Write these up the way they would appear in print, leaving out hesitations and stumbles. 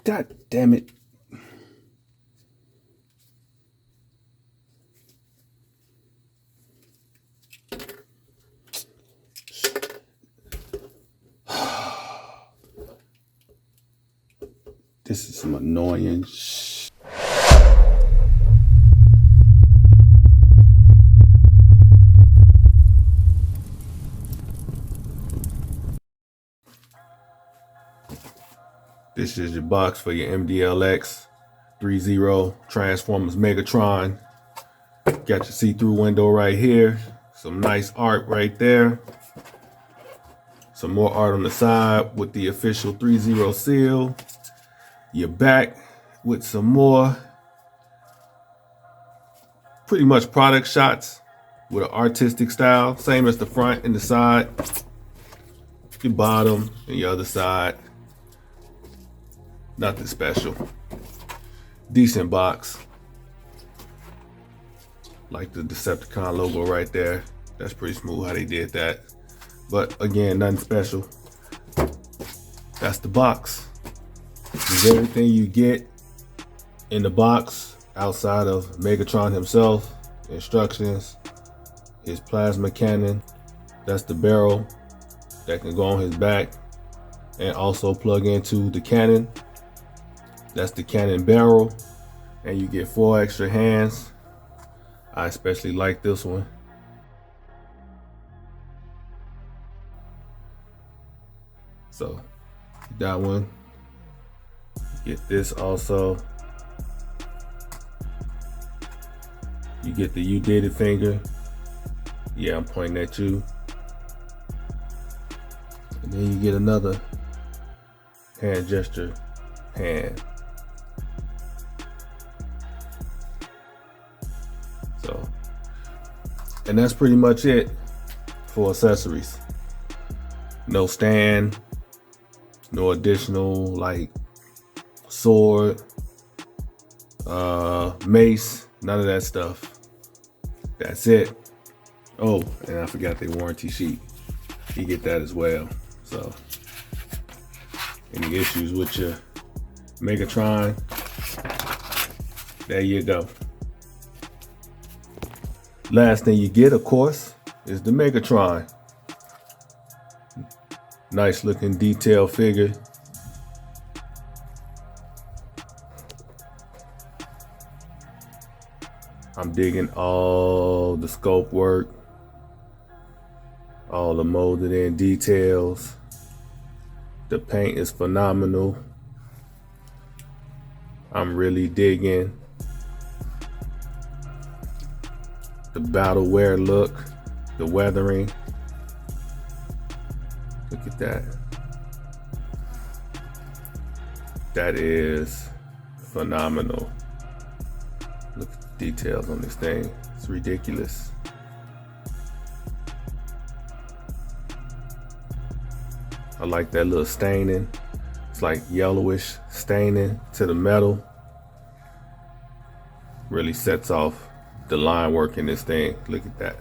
God damn it. This is some annoying shit. This is your box for your MDLX 3.0 Transformers Megatron. Got your see-through window right here. Some nice art right there. Some more art on the side with the official 3.0 seal. You're back with some more pretty much product shots with an artistic style. Same as the front and the side. Your bottom and your other side. Nothing special. Decent box. Like the Decepticon logo right there. That's pretty smooth how they did that. But again, nothing special. That's the box. This is everything you get in the box outside of Megatron himself. Instructions, his plasma cannon. That's the barrel that can go on his back and also plug into the cannon. That's the cannon barrel. And you get 4 extra hands. I especially like this one. So that one. Get this also. You get the "you did it" finger. Yeah, I'm pointing at you. And then you get another hand gesture hand. So, and that's pretty much it for accessories. No stand, no additional like sword, mace, none of that stuff. That's it. Oh, and I forgot the warranty sheet. You get that as well. So, any issues with your Megatron, there you go. Last thing you get, of course, is the Megatron. Nice looking detail figure. I'm digging all the scope work, all the molded in details. The paint is phenomenal. I'm really digging the battle wear look, the weathering. Look at that. That is phenomenal. Look at the details on this thing. It's ridiculous. I like that little staining. It's like yellowish staining to the metal. Really sets off the line work in this thing. Look at that.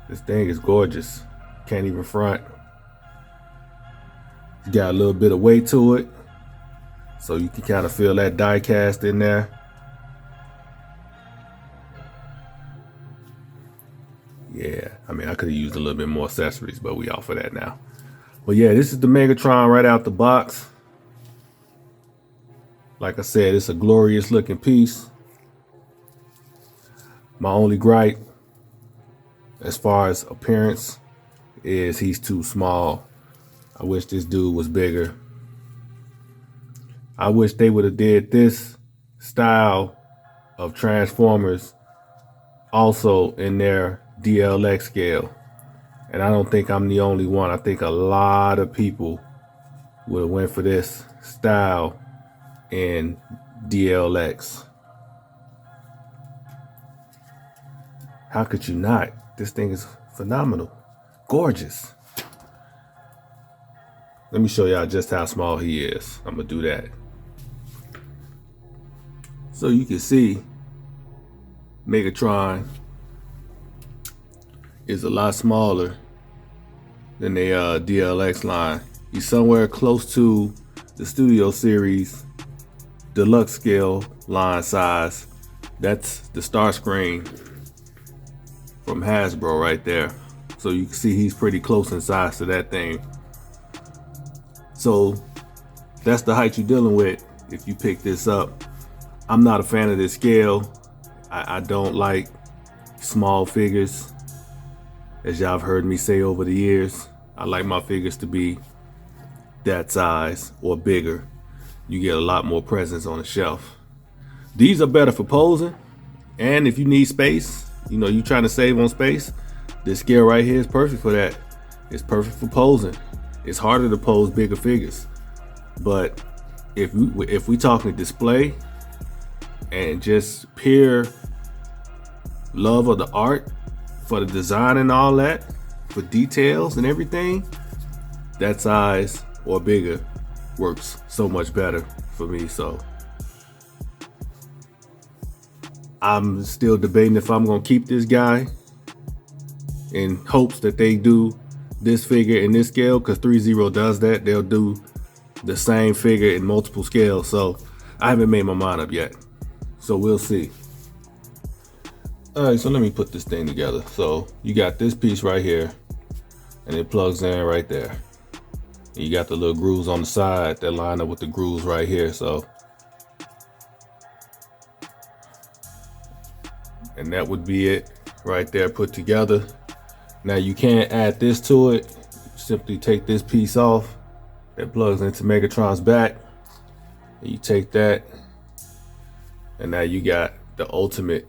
This thing is gorgeous. Can't even front. It's got a little bit of weight to it, so you can kind of feel that die cast in there. Yeah, I mean, I could have used a little bit more accessories, but we off of that now. But yeah, this is the Megatron right out the box. Like I said, it's a glorious looking piece. My only gripe, as far as appearance, is he's too small. I wish this dude was bigger. I wish they would have did this style of Transformers also in their DLX scale. And I don't think I'm the only one. I think a lot of people would have went for this style in DLX. How could you not? This thing is phenomenal. Gorgeous. Let me show y'all just how small he is. I'm gonna do that. So you can see Megatron is a lot smaller than the DLX line. He's somewhere close to the Studio Series deluxe scale line size. That's the star screen from Hasbro right there. So you can see he's pretty close in size to that thing. So that's the height you're dealing with if you pick this up. I'm not a fan of this scale. I don't like small figures, as y'all have heard me say over the years. I like my figures to be that size or bigger. You get a lot more presence on the shelf. These are better for posing, and if you need space, you know, you're trying to save on space, this scale right here is perfect for that. It's perfect for posing. It's harder to pose bigger figures, but if we talking display and just pure love of the art for the design and all that, for details and everything, that size or bigger works so much better for me. So I'm still debating if I'm gonna keep this guy in hopes that they do this figure in this scale, because ThreeZero does that. They'll do the same figure in multiple scales. So I haven't made my mind up yet, so we'll see. All right, so let me put this thing together. So you got this piece right here, and it plugs in right there. And you got the little grooves on the side that line up with the grooves right here. So, and that would be it right there put together. Now you can't add this to it. Simply take this piece off that plugs into Megatron's back, and you take that, and now you got the ultimate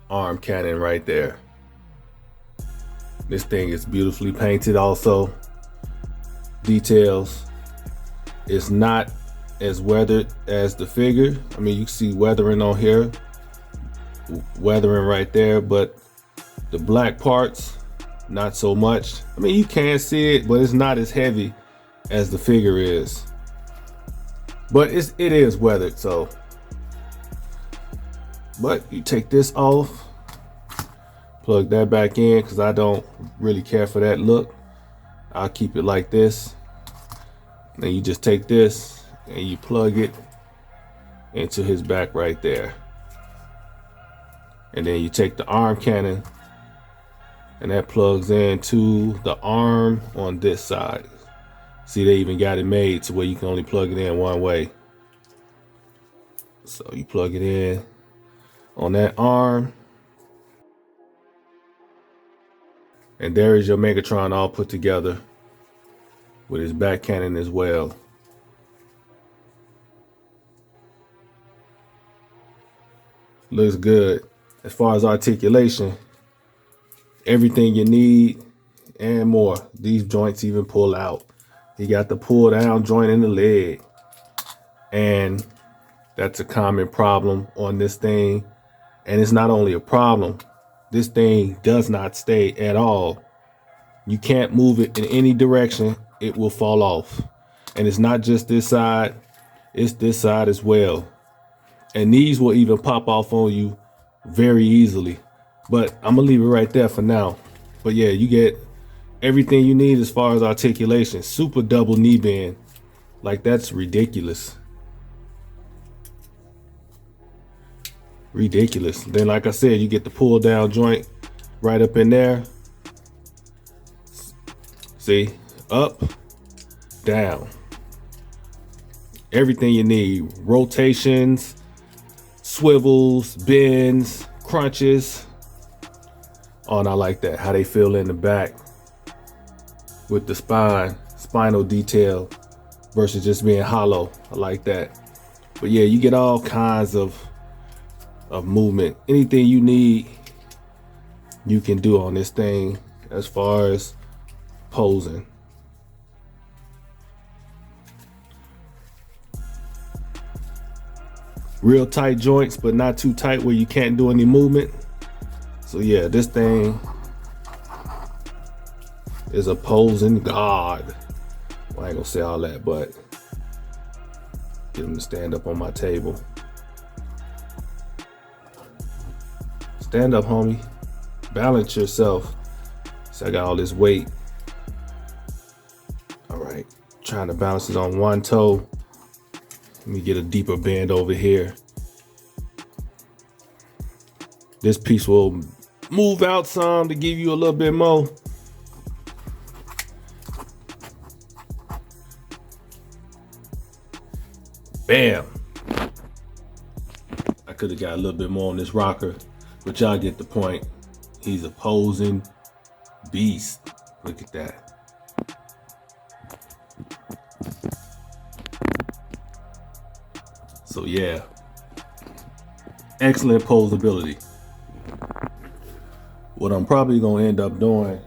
arm cannon right there. This thing is beautifully painted also. Details. It's not as weathered as the figure. I mean, you can see weathering on here, weathering right there, but the black parts, not so much. I mean, you can see it, but it's not as heavy as the figure is. But it is weathered, so. But you take this off, plug that back in, because I don't really care for that look. I'll keep it like this. Then you just take this and you plug it into his back right there. And then you take the arm cannon, and that plugs into the arm on this side. See, they even got it made to where you can only plug it in one way. So you plug it in on that arm, and there is your Megatron all put together with his back cannon as well. Looks good. As far as articulation, everything you need and more. These joints even pull out. You got the pull down joint in the leg, and that's a common problem on this thing. And it's not only a problem, this thing does not stay at all. You can't move it in any direction, it will fall off. And it's not just this side, it's this side as well. And these will even pop off on you very easily. But I'm gonna leave it right there for now. But yeah, you get everything you need as far as articulation. Super double knee bend. Like, that's ridiculous. Ridiculous. Then, like I said, you get the pull down joint right up in there. See, up, down. Everything you need. Rotations, swivels, bends, crunches. Oh, and I like that, how they feel in the back with the spinal detail versus just being hollow. I like that. But yeah, you get all kinds of movement. Anything you need, you can do on this thing as far as posing. Real tight joints, but not too tight where you can't do any movement. So yeah, this thing is a posing god. Well, I ain't gonna say all that, but get him to stand up on my table. Stand up, homie. Balance yourself. So I got all this weight trying to balance it on one toe. Let me get a deeper bend over here. This piece will move out some to give you a little bit more. Bam. I could have got a little bit more on this rocker, but y'all get the point. He's a posing beast. Look at that. So yeah, excellent posability. What I'm probably gonna end up doing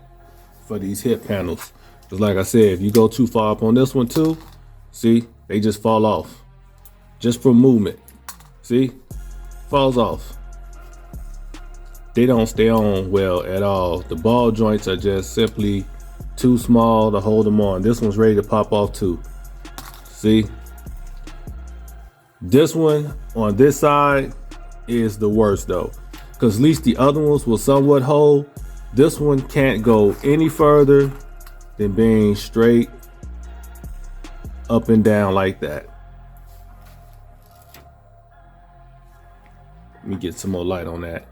for these hip panels, because like I said, if you go too far up on this one too, see, they just fall off. Just from movement. See, falls off. They don't stay on well at all. The ball joints are just simply too small to hold them on. This one's ready to pop off too. See? This one on this side is the worst though, because at least the other ones will somewhat hold. This one can't go any further than being straight up and down like that. Let me get some more light on that.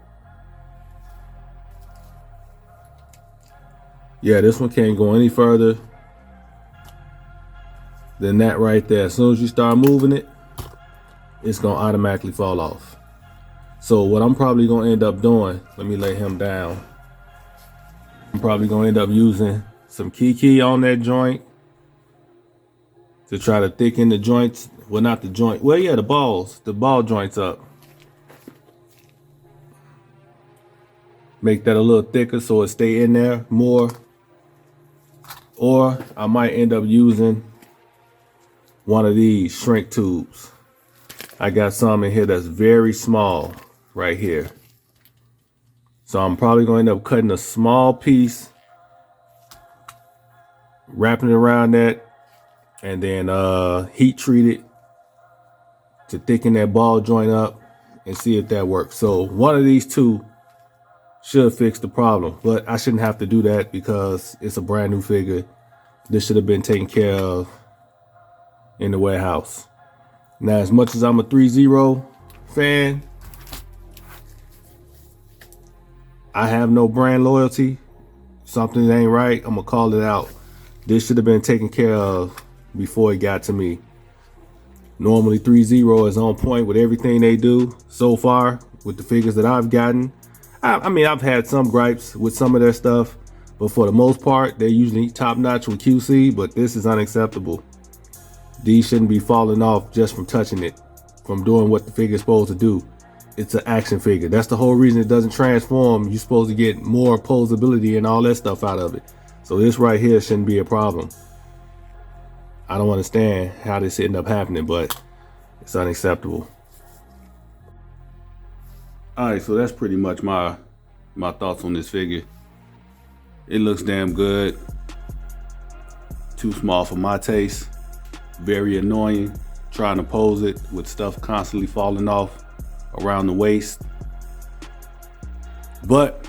Yeah, this one can't go any further than that right there. As soon as you start moving it, it's gonna automatically fall off. So what I'm probably gonna end up doing, let me lay him down. I'm probably gonna end up using some kiki on that joint to try to thicken the joints. Well, not the joint. Well, yeah, the ball joints up. Make that a little thicker so it stay in there more. Or I might end up using one of these shrink tubes. I got some in here that's very small right here. So I'm probably going to end up cutting a small piece, wrapping it around that, and then heat treat it to thicken that ball joint up and see if that works. So one of these two should fix the problem, but I shouldn't have to do that because it's a brand new figure. This should have been taken care of in the warehouse. Now, as much as I'm a ThreeZero fan, I have no brand loyalty. Something ain't right, I'm gonna call it out. This should have been taken care of before it got to me. Normally ThreeZero is on point with everything they do so far with the figures that I've gotten. I mean, I've had some gripes with some of their stuff, but for the most part, they're usually top notch with QC, but this is unacceptable. These shouldn't be falling off just from touching it, from doing what the figure's supposed to do. It's an action figure. That's the whole reason it doesn't transform. You're supposed to get more posability and all that stuff out of it. So this right here shouldn't be a problem. I don't understand how this ended up happening, but it's unacceptable. All right, so that's pretty much my thoughts on this figure. It looks damn good. Too small for my taste. Very annoying trying to pose it with stuff constantly falling off around the waist. But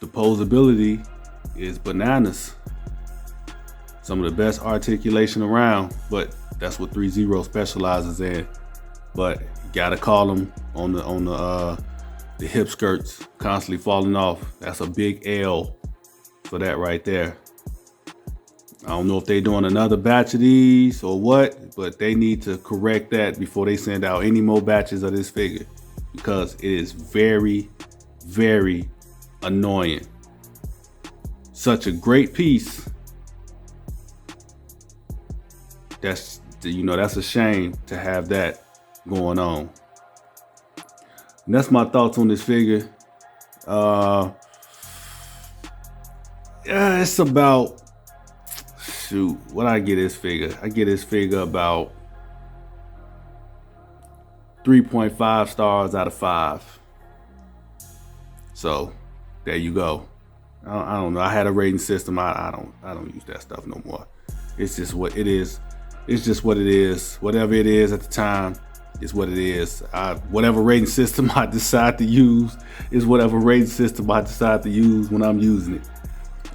the posability is bananas. Some of the best articulation around, but that's what ThreeZero specializes in. But gotta call them on the hip skirts constantly falling off. That's a big L for that right there. I don't know if they're doing another batch of these or what, but they need to correct that before they send out any more batches of this figure, because it is very, very annoying. Such a great piece. That's a shame to have that going on. And that's my thoughts on this figure. Yeah, it's about, shoot, what I get this figure? I get this figure about 3.5 stars out of 5. So there you go. I don't know. I had a rating system. I don't use that stuff no more. It's just what it is. It's just what it is. Whatever it is at the time is what it is. Whatever rating system I decide to use is whatever rating system I decide to use when I'm using it.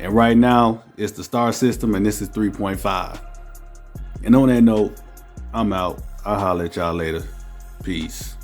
And right now it's the star system, and this is 3.5. And on that note, I'm out. I'll holler at y'all later. Peace.